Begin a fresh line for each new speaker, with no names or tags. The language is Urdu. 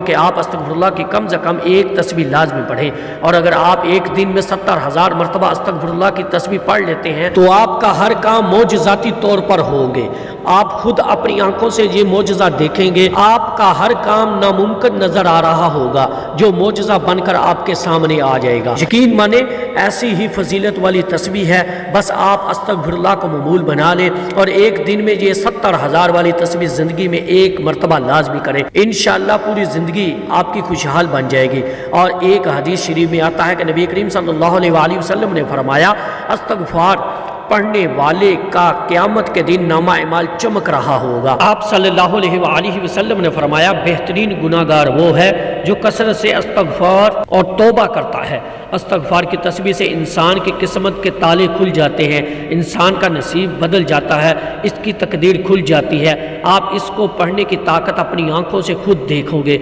کہ آپ استغفراللہ کی کم سے کم ایک تسبیح لازمی پڑھیں، اور اگر آپ ایک دن میں 70,000 مرتبہ استغفراللہ کی تسبیح پڑھ لیتے ہیں تو آپ کا ہر کام معجزاتی طور پر ہوگے۔ آپ خود اپنی آنکھوں سے یہ معجزہ دیکھیں گے، آپ کا ہر کام ناممکن نظر آ رہا ہوگا جو معجزہ بن کر آپ کے سامنے آ جائے گا۔ یقین مانیں ایسی ہی فضیلت والی تسبیح ہے، بس آپ استغفراللہ کو معمول بنا لیں اور ایک دن میں یہ 70,000 والی تسبیح زندگی میں ایک مرتبہ لازمی کریں، انشاءاللہ پوری زندگی آپ کی خوشحال بن جائے گی۔ اور ایک حدیث شریف میں آتا ہے کہ نبی کریم صلی اللہ علیہ وآلہ وسلم نے فرمایا، استغفار پڑھنے والے کا قیامت کے دن نامہ اعمال چمک رہا ہوگا۔ آپ صلی اللہ علیہ وآلہ وسلم نے فرمایا، بہترین گناہگار وہ ہے جو کثرت سے استغفار اور توبہ کرتا ہے۔ استغفار کی تسبیح سے انسان کی قسمت کے تالے کھل جاتے ہیں، انسان کا نصیب بدل جاتا ہے، اس کی تقدیر کھل جاتی ہے۔ آپ اس کو پڑھنے کی طاقت اپنی آنکھوں سے خود دیکھو گے۔